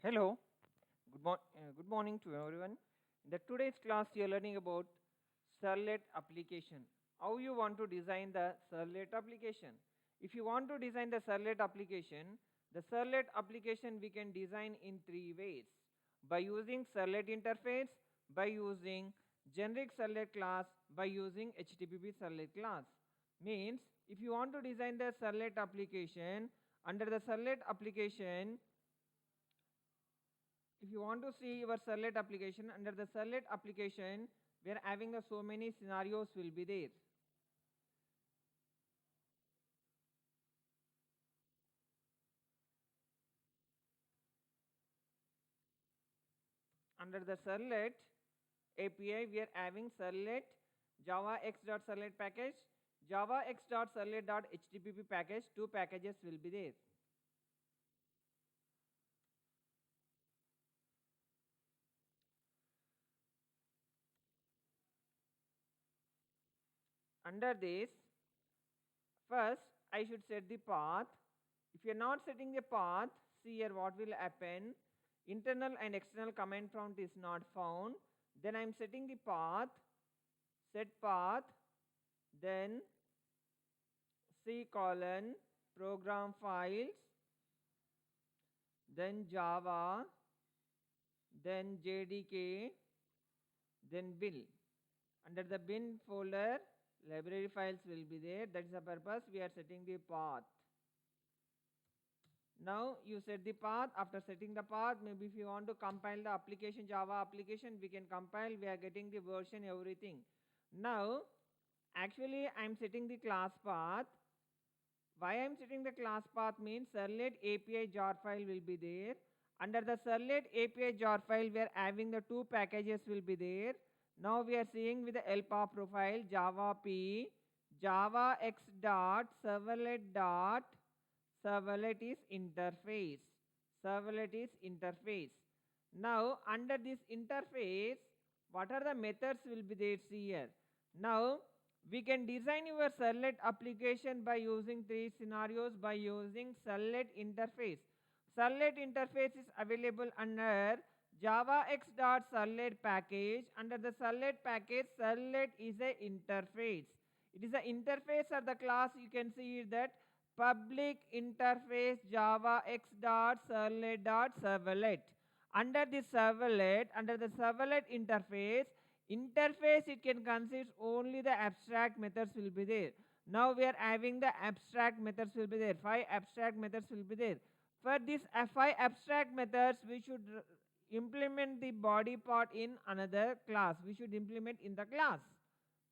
Hello, good morning to everyone. In the today's class, you are learning about Servlet application. How you want to design the Servlet application. If you want to design the Servlet application we can design in three ways. By using Servlet interface, by using generic Servlet class, by using HTTP Servlet class. Means, if you want to design the Servlet application, under the Servlet application, if you want to see your Servlet application, under the Servlet application, we are having so many scenarios will be there. Under the Servlet API, we are having Servlet Java X.Servlet package, Java X.Servlet.HTTP package. Two packages will be there. Under this, first I should set the path. If you are not setting the path, see here what will happen. Internal and external command prompt is not found. Then I am setting the path, set path, then C colon program files, then Java, then JDK, then bin. Under the bin folder, library files will be there. That is the purpose we are setting the path. Now you set the path. After setting the path, maybe if you want to compile the application, Java application, we can compile. We are getting the version, everything. Now, actually, I am setting the class path. Why I am setting the class path means Servlet API jar file will be there. Under the Servlet API jar file, we are having the two packages will be there. Now we are seeing with the help of profile Java P, Java X dot servlet dot servlet is interface. Servlet is interface. Now under this interface, what are the methods will be there? See here. Now we can design your Servlet application by using three scenarios by using Servlet interface. Servlet interface is available under Java X.Servlet package. Under the Servlet package, Servlet is a interface. It is an interface of the class. You can see that public interface Java X.Servlet. Under the servlet interface, it can consist only the abstract methods will be there. Now we are having the abstract methods will be there. 5 abstract methods will be there. For these 5 abstract methods, we should implement the body part in another class. We should implement in the class.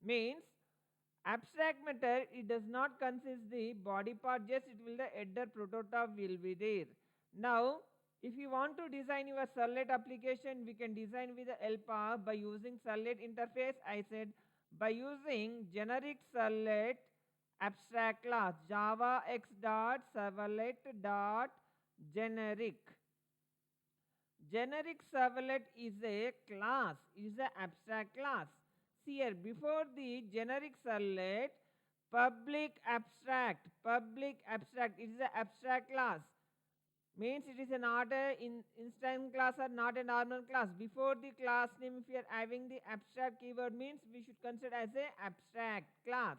Means abstract method, it does not consist the body part, just it will the header prototype will be there. Now if you want to design your Servlet application, we can design with the help of by using Servlet interface. I said by using generic Servlet abstract class Java X.Servlet dot generic. Generic Servlet is a class, is an abstract class. See here, before the generic Servlet, public abstract, it is an abstract class. Means it is not a instant class or not a normal class. Before the class name, if you are having the abstract keyword, means we should consider as a abstract class.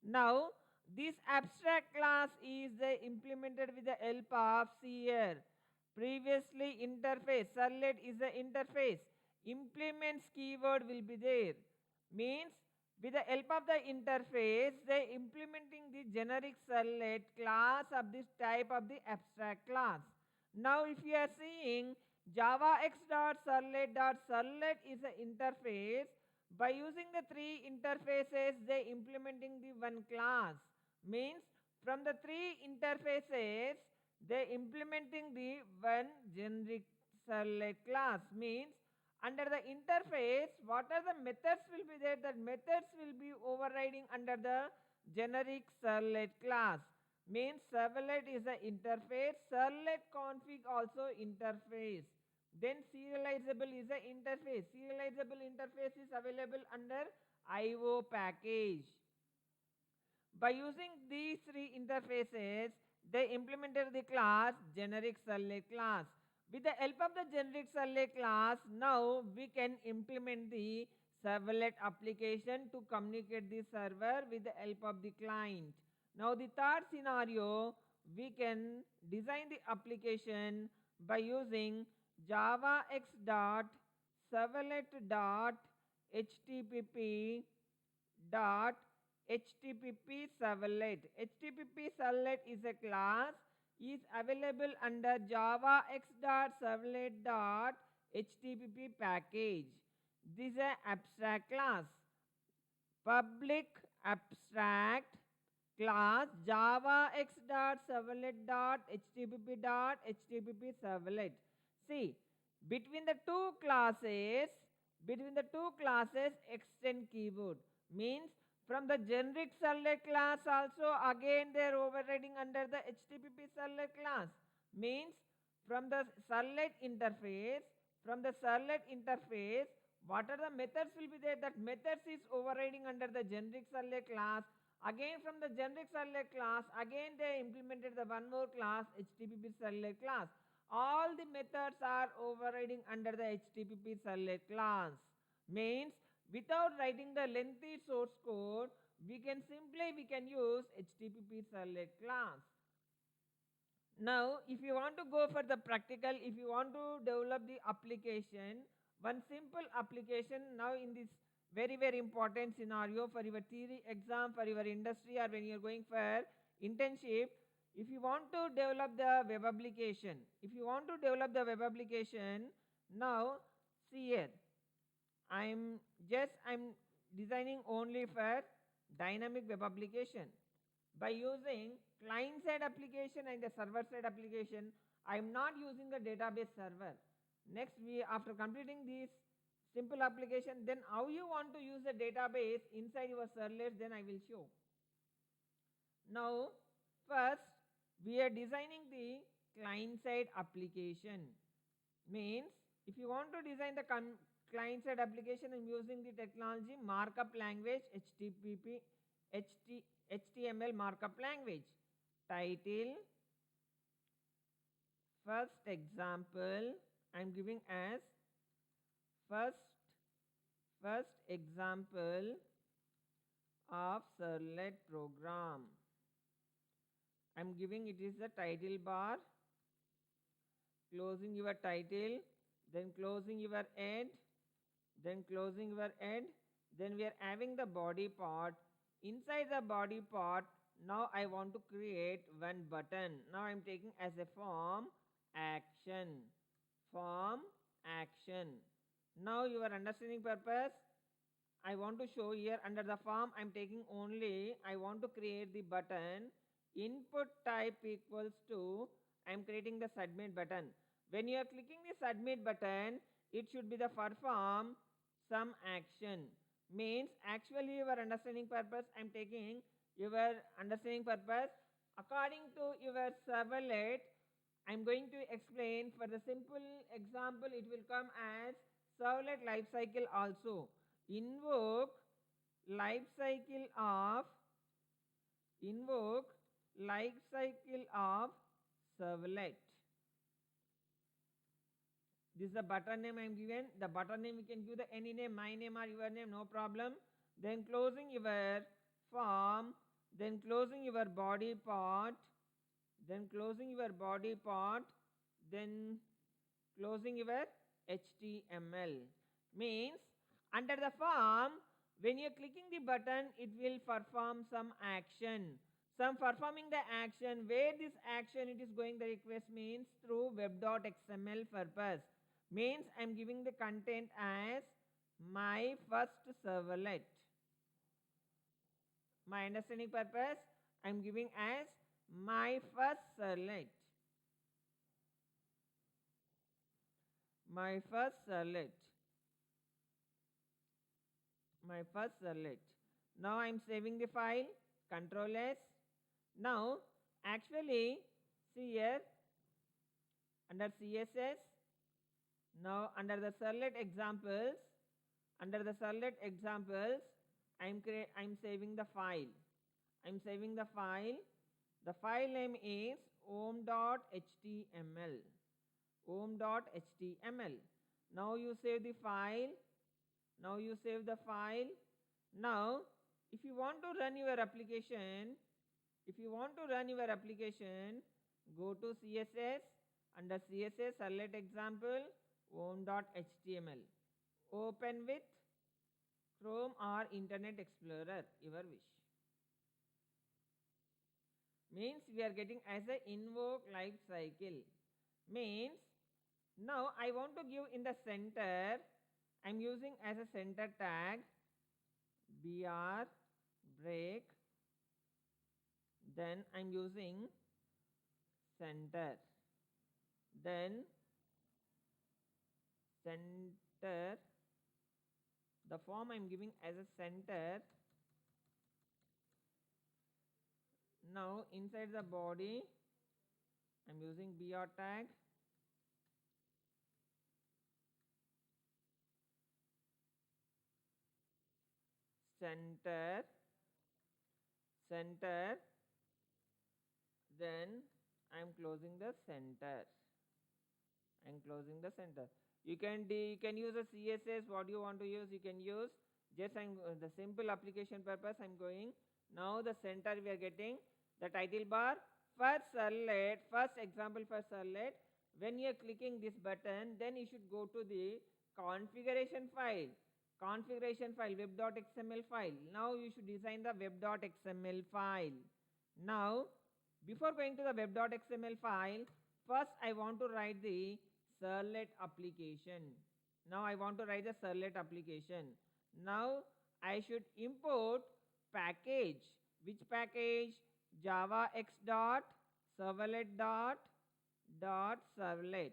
Now this abstract class is implemented with the help of here. Previously interface, Servlet is the interface. Implements keyword will be there. Means with the help of the interface, they implementing the generic Servlet class of this type of the abstract class. Now if you are seeing Java X.Servlet is an interface. By using the three interfaces, they implementing the one class. Means from the three interfaces, they implementing the one generic Servlet class. Means under the interface, what are the methods will be there? The methods will be overriding under the generic Servlet class. Means Servlet is the interface, Servlet config also interface. Then serializable is the interface. Serializable interface is available under IO package. By using these three interfaces, they implemented the class generic Servlet class. With the help of the generic servlet class, now we can implement the servlet application to communicate the server with the help of the client. Now the third scenario, we can design the application by using javax dot servlet dot http dot http servlet. http servlet is a class is available under javax.servlet.http package. This is an abstract class. Public abstract class javax.servlet.http servlet. See, between the two classes, extend keyword means from the generic servlet class also again they are overriding under the HTTP servlet class. Means from the servlet interface, what are the methods will be there? That methods is overriding under the generic servlet class. Again from the generic servlet class, again they implemented the one more class, HTTP servlet class. All the methods are overriding under the HTTP servlet class. Means without writing the lengthy source code, we can use HTTP servlet class. Now, if you want to go for the practical, if you want to develop the application, one simple application now in this very, very important scenario for your theory exam, for your industry, or when you are going for internship, if you want to develop the web application, now see here, I'm designing only for dynamic web application. By using client side application and the server side application, I am not using the database server. Next, after completing this simple application, then how you want to use the database inside your servlet, then I will show. Now, first we are designing the client side application. Means if you want to design the client side application, I am using the technology markup language HTML markup language. Title, first example, I am giving as first example of servlet program. I am giving it is the title bar, closing your title, then closing your head, then we are having the body part. Inside the body part, now I want to create one button. Now I am taking as a form action. Now your understanding purpose, I want to show here under the form I am taking only, I want to create the button. Input type equals to, I am creating the submit button. When you are clicking the submit button, it should be the perform some action. Means actually your understanding purpose, I am taking your understanding purpose according to your servlet. I am going to explain. For the simple example, it will come as servlet lifecycle also. Invoke lifecycle of servlet. This is the button name I am given. The button name you can give the any name, my name or your name, no problem. Then closing your form, then closing your body part, then closing your HTML. Means under the form, when you are clicking the button, it will perform some action. Some performing the action, where this action it is going the request means through web.xml purpose. Means I am giving the content as my first servlet. My understanding purpose, I am giving as my first servlet. My first servlet. Now I am saving the file, Control S. Now actually see here under CSS, now under the servlet examples, I am saving the file. The file name is home.html. om.html. Now you save the file. Now you save the file. Now if you want to run your application, go to CSS. Under CSS, select example om.html. Open with Chrome or Internet Explorer, your wish. Means we are getting as a invoke life cycle. Means now I want to give in the center. I'm using as a center tag br break. Then I'm using center. Then center. The form I'm giving as a center. Now inside the body I'm using br tag. Center. Then I'm closing the center. You can use a CSS. What you want to use, you can use. Just I'm the simple application purpose I'm going. Now the center we are getting the title bar for Servlet. First example for Servlet. When you are clicking this button, then you should go to the configuration file. Web.xml file. Now you should design the web.xml file. Now before going to the web.xml file, first I want to write the Servlet application. Now I want to write the Servlet application. Now I should import package. Which package? javax.servlet.servlet.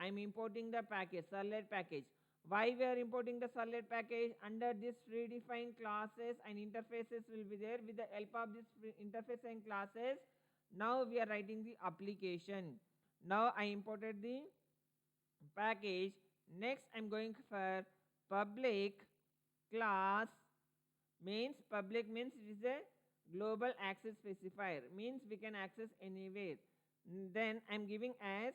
I'm importing the package, Servlet package. Why we are importing the Servlet package? Under this predefined classes and interfaces will be there. With the help of this interface and classes, now we are writing the application. Now I imported the package. Next I'm going for public class. Means public means it is a global access specifier. Means we can access anywhere. Then I'm giving as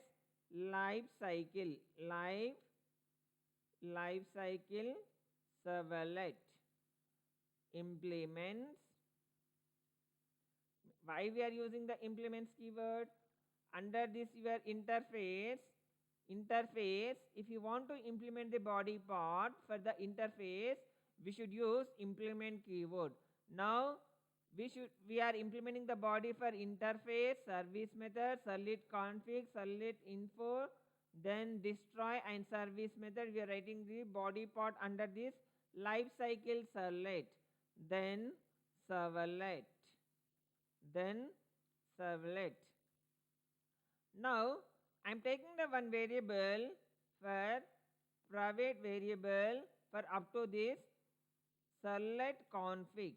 life cycle servlet implements. Why we are using the implements keyword? Under this your interface, if you want to implement the body part for the interface, we should use implement keyword. Now we are implementing the body for interface, service method, servlet config, servlet info, then destroy and service method. We are writing the body part under this lifecycle servlet. Then servlet. Now I'm taking the one variable for private variable for up to this servlet config.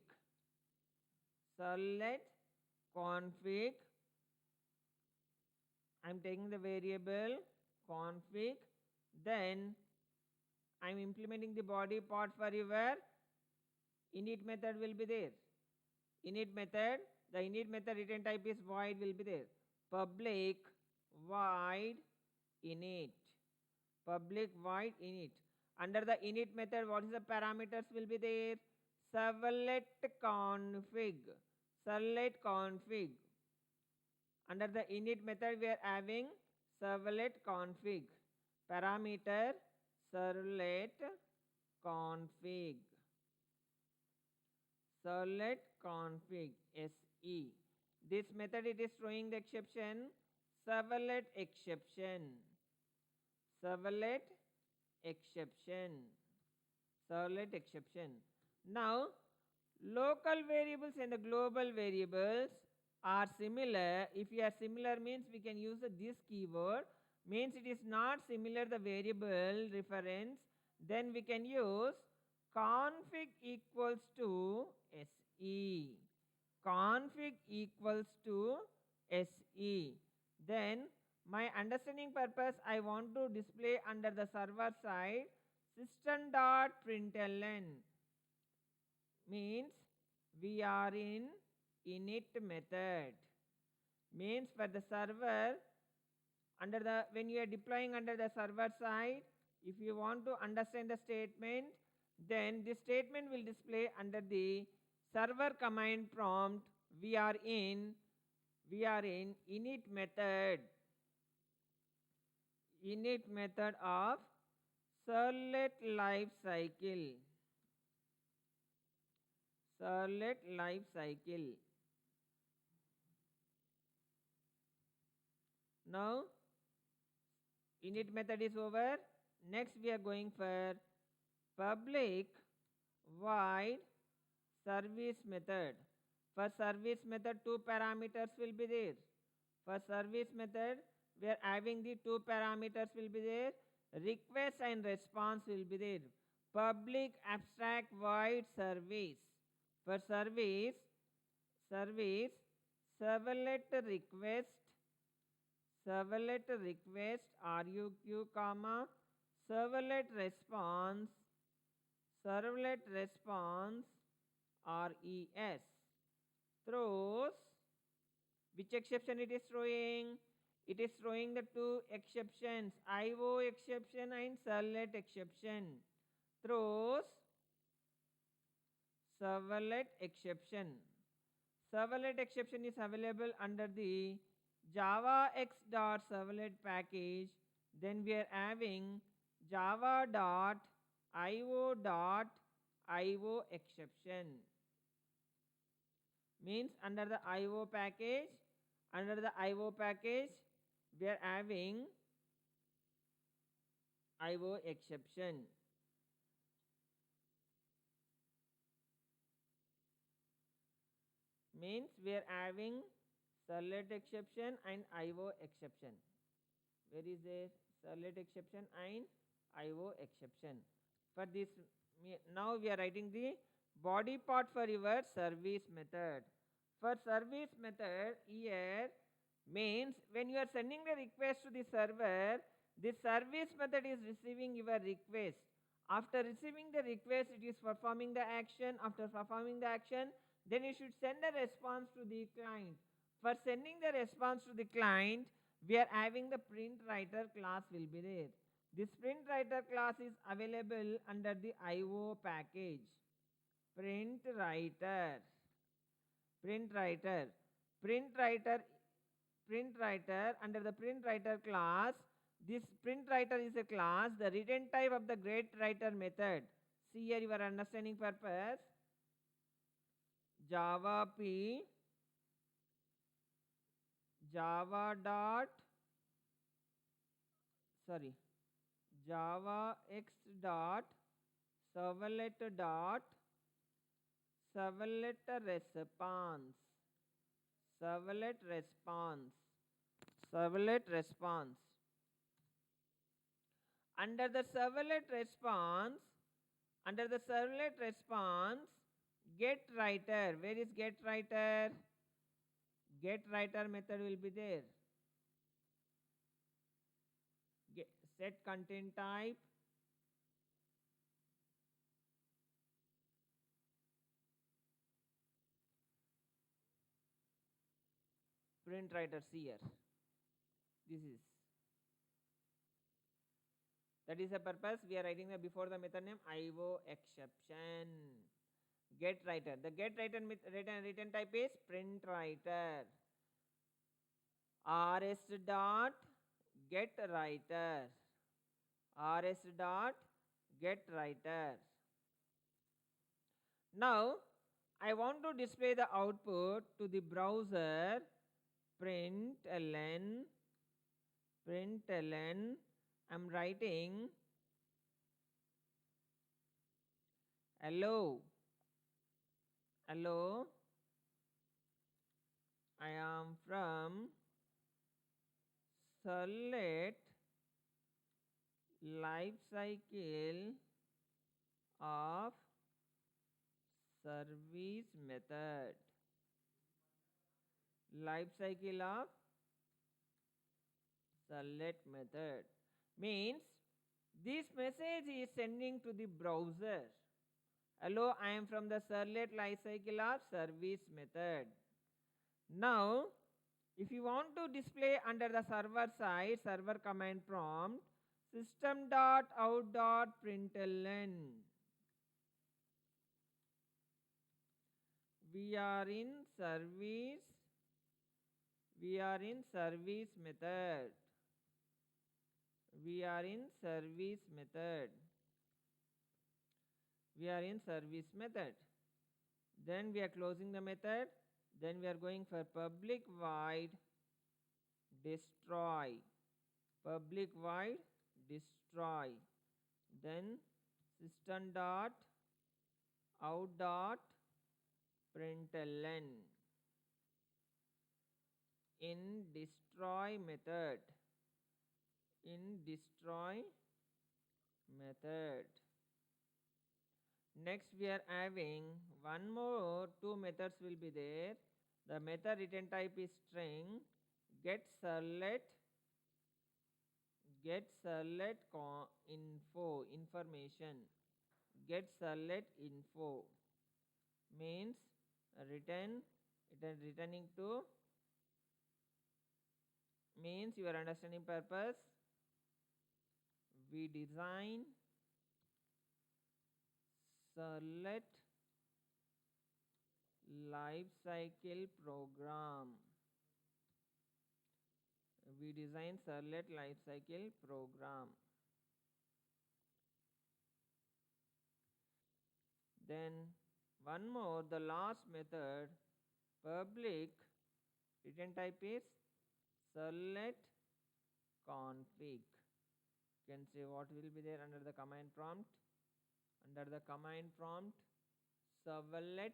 I'm taking the variable config. Then I'm implementing the body part for your init method will be there. Init method, the init method return type is void will be there. Public void init. Under the init method, what is the parameters will be there? Servlet config. Under the init method, we are having servlet config. Parameter servlet config. SE. This method it is throwing the exception servlet exception. Now local variables and the global variables are similar. If you are similar means we can use this keyword. Means it is not similar the variable reference, then we can use config equals to SE. Then my understanding purpose, I want to display under the server side system.println. Means we are in init method. Means for the server when you are deploying under the server side, if you want to understand the statement, then this statement will display under the server command prompt. We are in init method of servlet life cycle. Now init method is over. Next we are going for public void service method. For service method, two parameters will be there. For service method, we are having the two parameters will be there. Request and response will be there. Public abstract void service. For service, servlet request RUQ, comma, servlet response RES throws which exception it is throwing? It is throwing the two exceptions, IO exception and servlet exception. Throws servlet exception. Servlet exception is available under the javax.servlet package. Then we are having java.io.io exception. Means under the IO package, we are having IO exception. Means we are having servlet exception and IO exception. Where is there? Servlet exception and IO exception. For this, now we are writing the body part for your service method. For service method here means when you are sending the request to the server, this service method is receiving your request. After receiving the request, it is performing the action. After performing the action, then you should send a response to the client. For sending the response to the client, we are having the print writer class will be there. This print writer class is available under the IO package. Print writer. Under the print writer class, this print writer is a class, the return type of the get writer method. See here your understanding purpose. Java x dot servlet response. Under the servlet response, get writer. Where is get writer? Get writer method will be there. Set content type. Print writer here. That is the purpose. We are writing the before the method name IO exception. Get writer. The get writer return type is print writer. rs dot get writer. Now I want to display the output to the browser. Println I'm writing hello, I am from servlet life cycle of service method. Life cycle of servlet method means this message is sending to the browser. Hello, I am from the servlet life cycle of service method. Now If you want to display under the server side, server command prompt, system.out.println. We are in service. We are in service method. We are in service method. We are in service method. Then we are closing the method. Then we are going for public void destroy. Public void destroy. Then system dot out dot println. In destroy method. In destroy method. Next we are having one more, two methods will be there. The method return type is string. Get servlet info information. Get servlet info means returning to, means your understanding purpose. We design servlet life cycle program. We design servlet life cycle program. Then one more, the last method, public return type is servlet config. You can say what will be there under the command prompt. Under the command prompt, servlet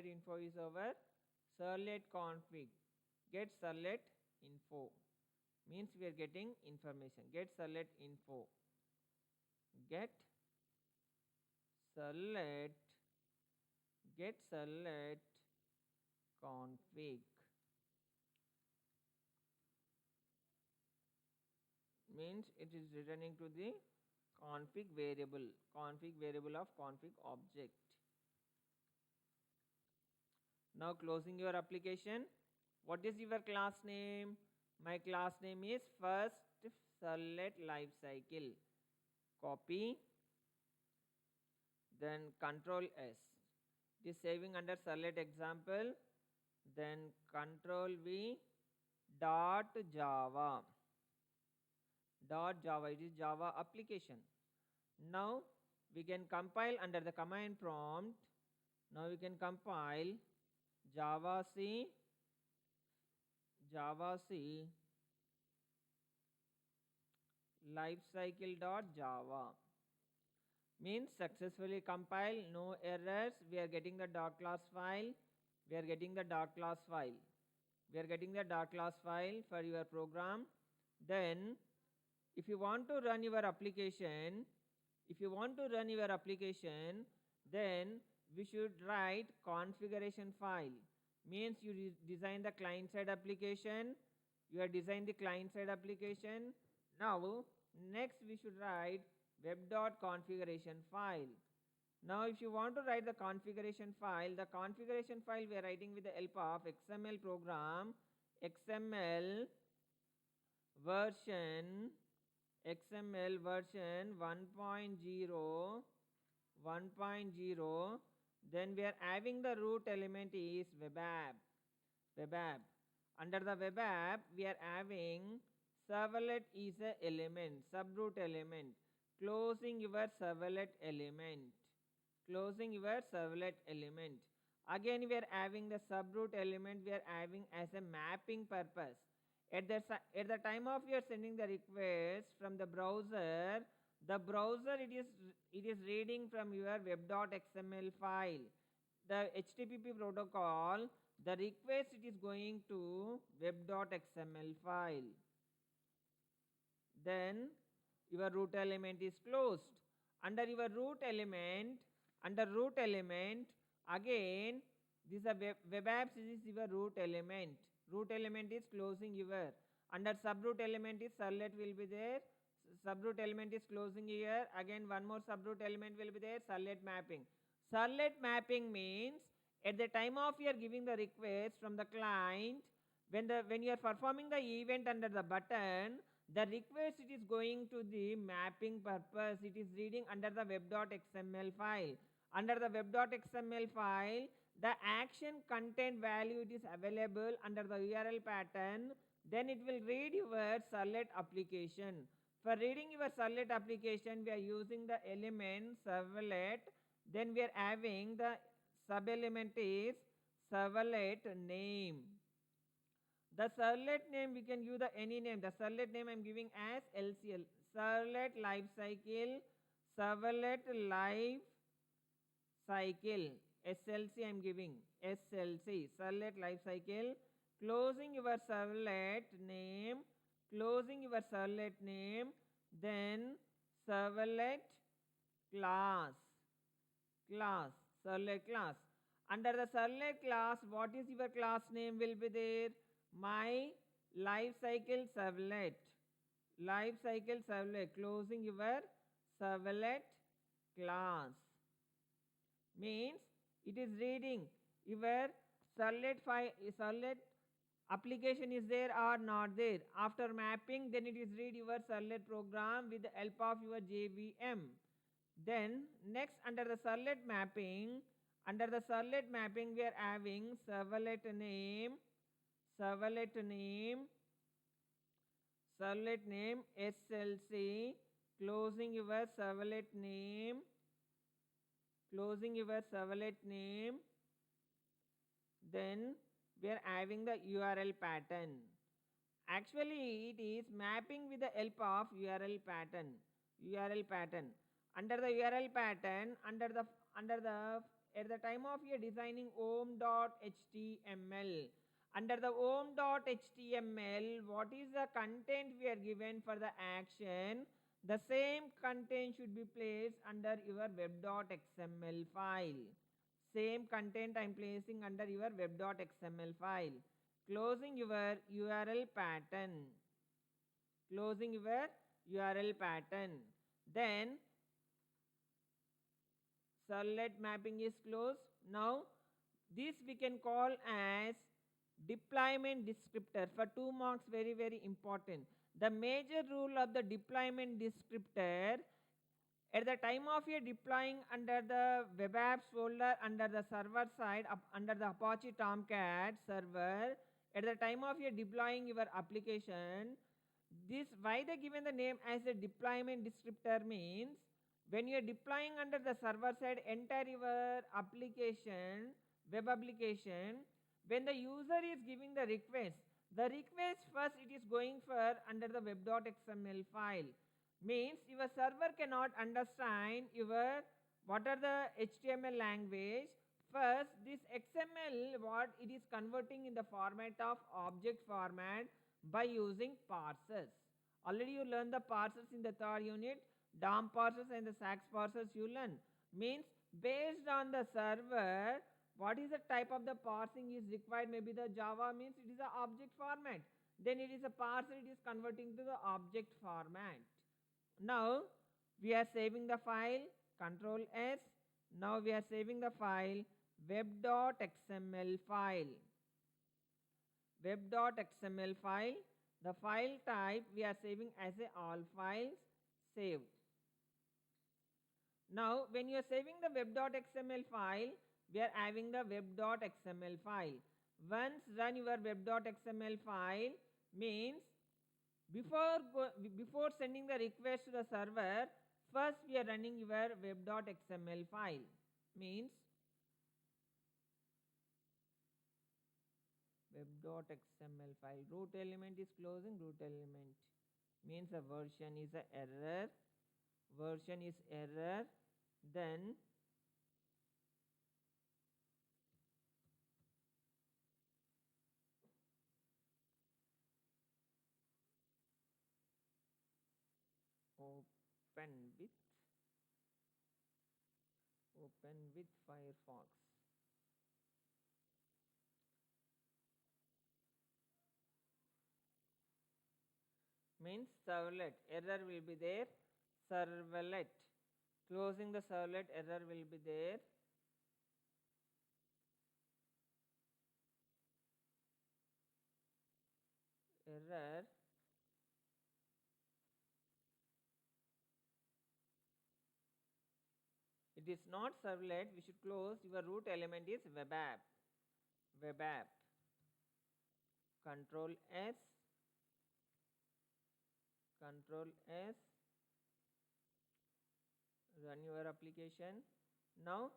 info is over servlet config. Get servlet info means we are getting information. Get servlet info. Get servlet config means it is returning to the config variable of config object. Now closing your application. What is your class name? My class name is first servlet lifecycle. Copy. Then Control S. It is saving under servlet example. Then Control V. .java. .java. It is Java application. Now we can compile under the command prompt. Now we can compile Java C lifecycle.java means successfully compiled, no errors. We are getting the .class file. We are getting the .class file. We are getting the .class file for your program. Then if you want to run your application, then we should write configuration file. Means you design the client side application. You are designing the client side application. Now next we should write web.configuration file. Now if you want to write the configuration file we are writing with the help of XML program, XML version 1.0. Then we are having the root element is web app. Under the web app we are having servlet is a element, subroot element. Closing your servlet element. Again we are having the subroot element, we are having as a mapping purpose. At the time of you are sending the request from the browser, it is reading from your web.xml file. The HTTP protocol, the request it is going to web.xml file. Then your root element is closed. Under your root element, again this is a web apps is your root element. Root element is closing your. Under subroot element is servlet will be there. Subroot element is closing here. Again one more subroot element will be there, servlet mapping. Servlet mapping means at the time of you are giving the request from the client, When you are performing the event under the button, the request it is going to the mapping purpose. It is reading under the web.xml file. Under the web.xml file, the action content value it is available under the URL pattern. Then it will read your servlet application. For reading your servlet application, we are using the element servlet. Then we are having the sub element is servlet name. The servlet name we can use the any name. The servlet name I am giving as LCL. Servlet life cycle. Servlet life cycle. SLC I am giving. SLC. Servlet life cycle. Closing your servlet name. Closing your servlet name. Then servlet class. Class. Servlet class. Under the servlet class, what is your class name will be there? My life cycle servlet. Life cycle servlet. Closing your servlet class. Means it is reading your servlet file, servlet application is there or not there. After mapping, then it is read your servlet program with the help of your JVM. Then next under the servlet mapping, we are having servlet name, SLC, closing your servlet name, then we are having the URL pattern. Actually, it is mapping with the help of URL pattern. Under the URL pattern, at the time of your designing om.html, under the om.html, what is the content we are given for the action? The same content should be placed under your web.xml file. Same content I am placing under your web.xml file. Closing your URL pattern. Then servlet mapping is closed. Now this we can call as deployment descriptor. For 2 marks, very very important. The major rule of the deployment descriptor, at the time of your deploying under the web apps folder under the server side, under the Apache Tomcat server, at the time of your deploying your application, this why they given the name as a deployment descriptor means when you are deploying under the server side entire your application, web application, when the user is giving the request first it is going for under the web.xml file. Means your server cannot understand your what are the HTML language. First this XML what it is converting in the format of object format by using parsers. Already you learned the parsers in the 3rd unit. DOM parsers and the SAX parsers you learn. Means based on the server, what is the type of the parsing is required? Maybe the Java means it is a object format. Then it is a parser, it is converting to the object format. Now we are saving the file, Control S. Now we are saving the file, web.xml file. Web.xml file. The file type we are saving as a all files, save. Now when you are saving the web.xml file, we are having the web.xml file. Once run your web.xml file means before sending the request to the server, first we are running your web.xml file. Means web.xml file, root element is closing, root element means a version is a error, then open with Firefox. Means servlet error will be there. Servlet, closing the servlet, error will be there. error. It is not servlet. We should close. Your root element is web app. Web app. Control S. Control S. Run your application. Now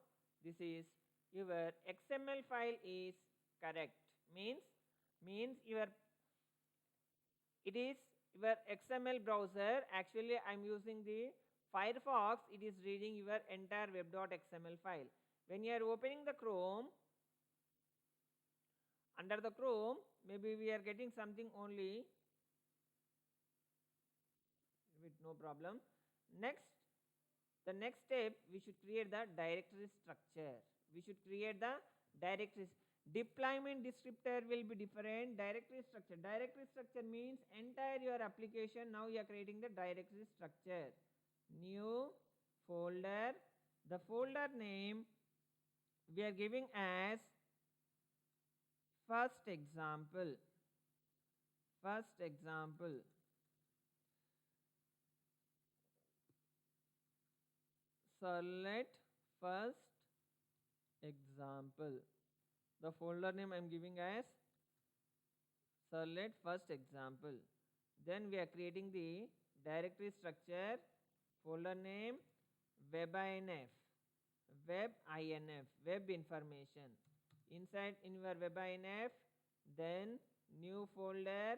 this is your XML file is correct. Means your it is your XML browser. Actually, I am using the Firefox. It is reading your entire web.xml file. When you are opening the Chrome, under the Chrome, maybe we are getting something only. With no problem. Next, the next step, we should create the directory structure. We should create the directory. Deployment descriptor will be different. Directory structure. Directory structure means entire your application. Now you are creating the directory structure. New folder. The folder name we are giving as first example. First example. Select first example. The folder name I am giving as select first example. Then we are creating the directory structure. Folder name webinf. Webinf. Web information. Inside in your webinf, then new folder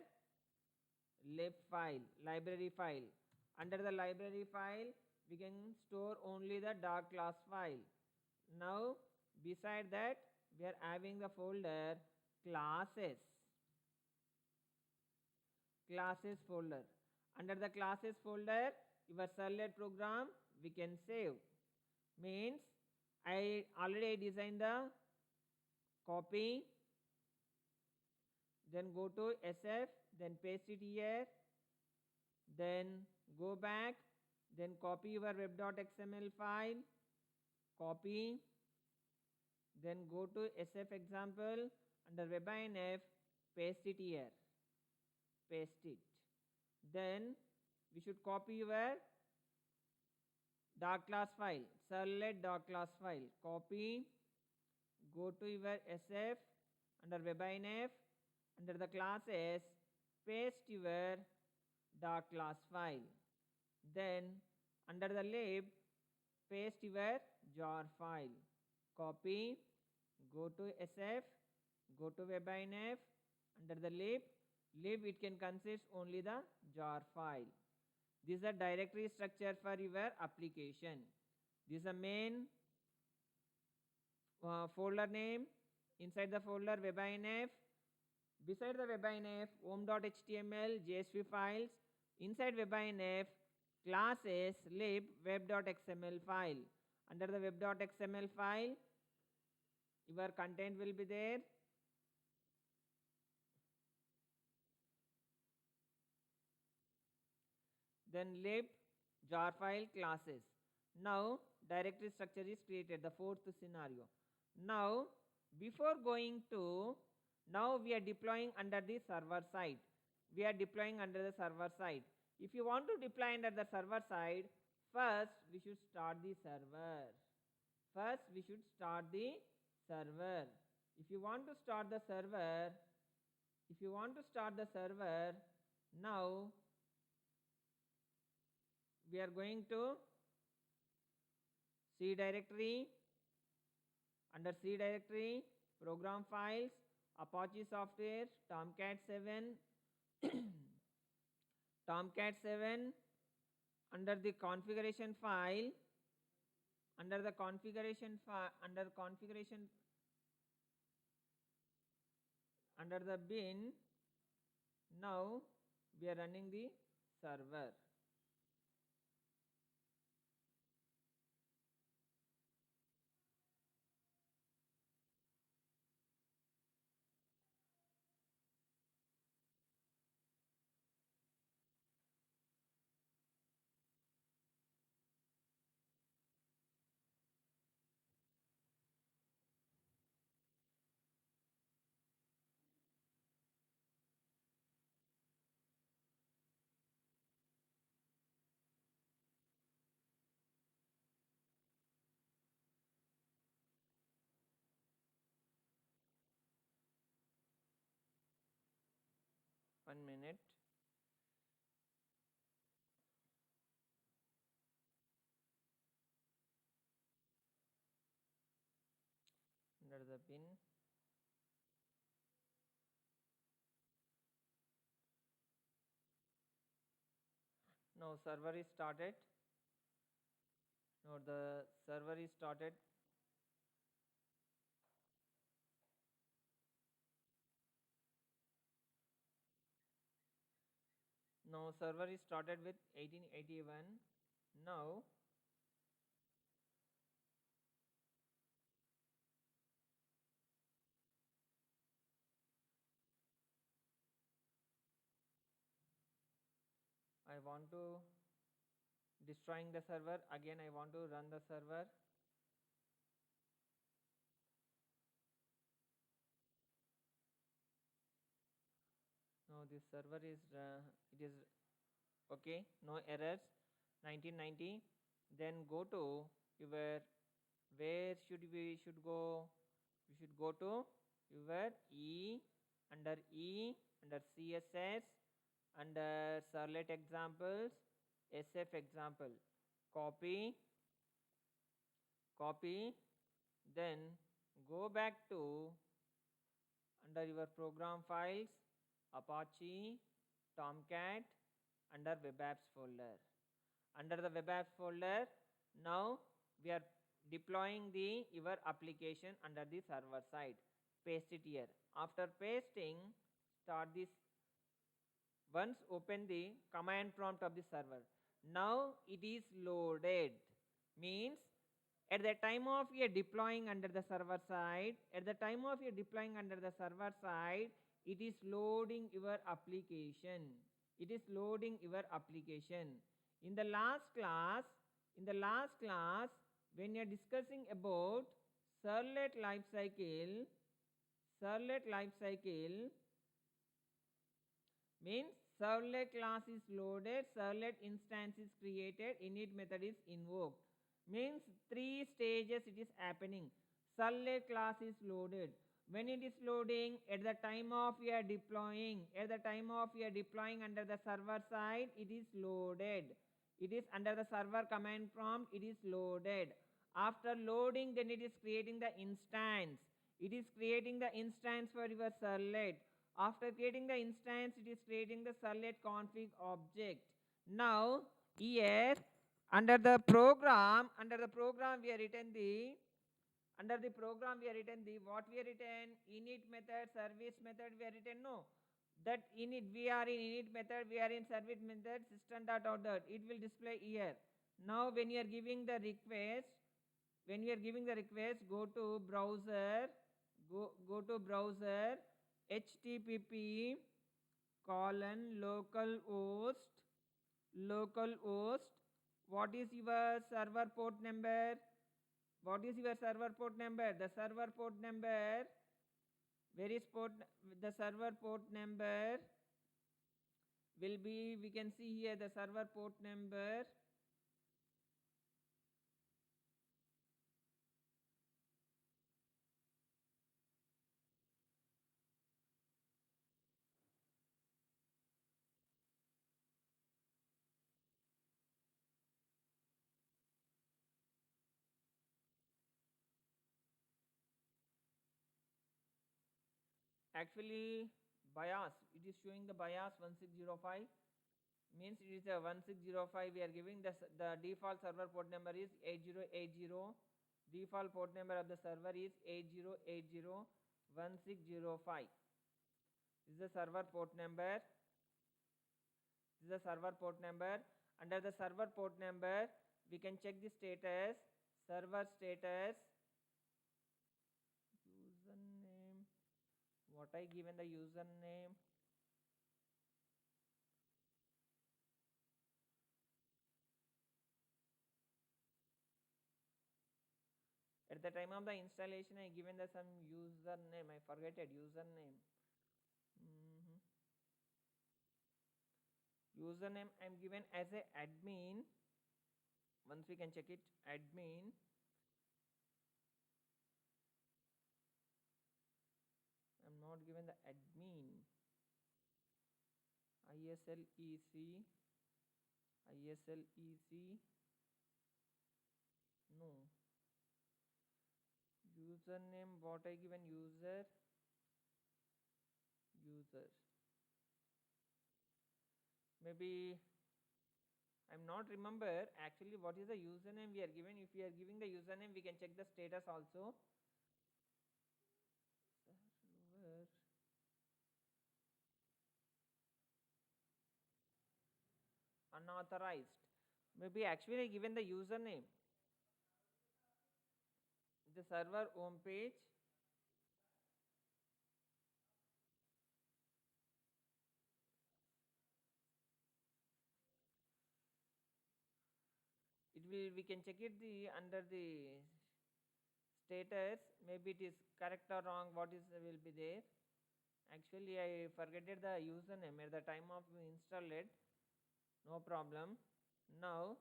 lib file, library file. Under the library file, we can store only the dark class file. Now beside that, we are having the folder classes. Classes folder. Under the classes folder, your servlet program we can save. Means I already designed the copy, then go to SF, then paste it here, then go back, then copy your web.xml file, copy, then go to SF example, under webinf, paste it here, paste it. Then we should copy your dark class file, servlet dark class file, copy, go to your SF, under webinf, under the classes, paste your dark class file. Then under the lib, paste your jar file, copy, go to SF, go to webinf, under the lib it can consist only the jar file. This is a directory structure for your application. This is a main folder name. Inside the folder webinf, beside the webinf home.html, JSP files. Inside webinf classes lib web.xml file. Under the web.xml file, your content will be there. Then lib jar file classes. Now directory structure is created, the fourth scenario. Now before going to, now we are deploying under the server side. We are deploying under the server side. If you want to deploy under the server side, first we should start the server. First we should start the server. If you want to start the server, now we are going to C directory. Under C directory, program files, Apache software, Tomcat 7, Tomcat 7. Under the configuration file, under the configuration file, under the bin, now we are running the server. 1 minute. Under the pin. Now server is started. Now the server is started. Now server is started with 1881. Now I want to destroying the server. Again I want to run the server. Now this server is it is okay, no errors. 1990. Then go to your, where should we should go? We should go to your E, under CSS, under servlet examples, SF example. Copy, then go back to under your program files, Apache, Tomcat, under web apps folder. Under the web apps folder, now we are deploying your application under the server side. Paste it here. After pasting, start this. Once open the command prompt of the server. Now it is loaded. Means at the time of your deploying under the server side, it is loading your application. In the last class, when you are discussing about servlet lifecycle, means servlet class is loaded, servlet instance is created, init method is invoked. Means 3 stages it is happening. Servlet class is loaded. When it is loading, at the time of your deploying, under the server side, it is loaded. It is under the server command prompt, it is loaded. After loading, then it is creating the instance. For your servlet. After creating the instance, it is creating the servlet config object. Now here under the program we are written what we are written, init method, service method we are written. No, that init, we are in init method, we are in service method, system.out, it will display here. Now when you are giving the request, go to browser, http localhost, what is your server port number? The server port number, where is the server port number will be, we can see here the server port number. Actually BIOS, it is showing the BIOS 1605, means it is a 1605. We are giving the default server port number is 8080. Default port number of the server is 80801605. This is the server port number. Under the server port number, we can check the status, server status, username, what I given the username. At the time of the installation, I given the some username. I forget it, username. Username I am given as a admin. Once we can check it, admin. I am not given the admin. ISLEC, ISLEC, no, username, what I given, user, maybe I'm not remember actually what is the username we are given. If we are giving the username, we can check the status also. Server. Unauthorized. Maybe actually given the username. The server home page. It will, we can check it the under the status. Maybe it is correct or wrong. What is will be there? Actually, I forgetted the username at the time of install it. No problem. Now,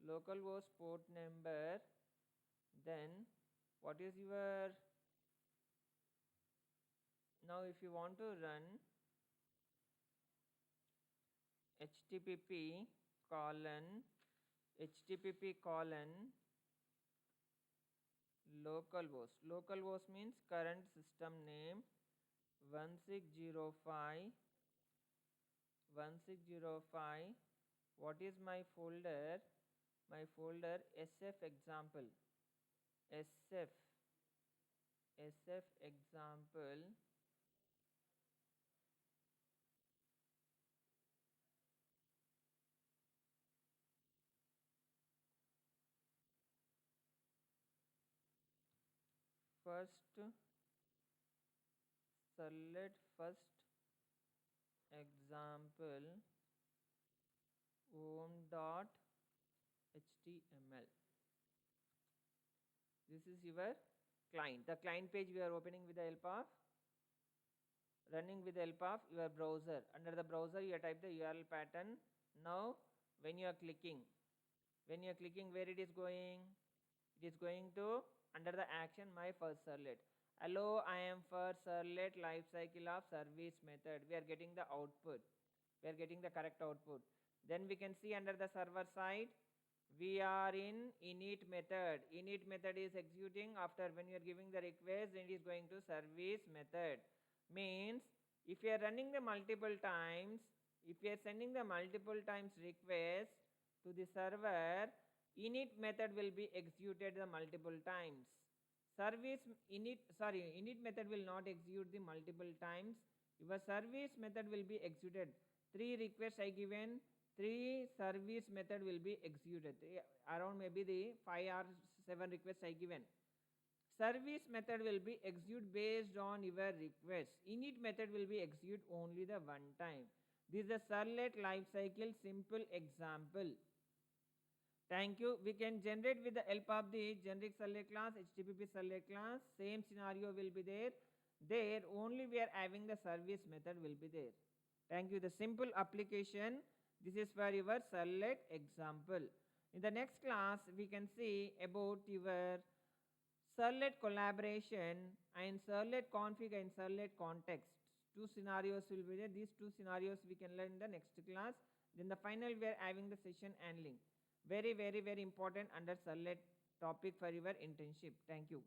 localhost port number. Then, what is your, now if you want to run http colon localhost means current system name 1605 what is my folder sf example first select first example home.html. This is your client. The client page we are opening with the help of, running with the help of your browser. Under the browser you type the URL pattern. Now when you are clicking where it is going? It is going to under the action my first servlet. Hello, I am first servlet lifecycle of service method. We are getting the output. We are getting the correct output. Then we can see under the server side we are in init method. Init method is executing after when you are giving the request, it is going to service method. Means if you are running the multiple times, if you are sending the multiple times request to the server, init method will be executed the multiple times. Init method will not execute the multiple times. Your service method will be executed. 3 requests I given, 3 service method will be executed. Around maybe the 5 or 7 requests I given. Service method will be executed based on your request. Init method will be executed only the one time. This is the servlet lifecycle simple example. Thank you. We can generate with the help of the generic servlet class, HTTP servlet class. Same scenario will be there. There only we are having the service method will be there. Thank you. The simple application. This is for your servlet example. In the next class, we can see about your servlet collaboration and servlet config and servlet context. 2 scenarios will be there. These 2 scenarios we can learn in the next class. Then the final we are having the session handling. Very important under servlet topic for your internship. Thank you.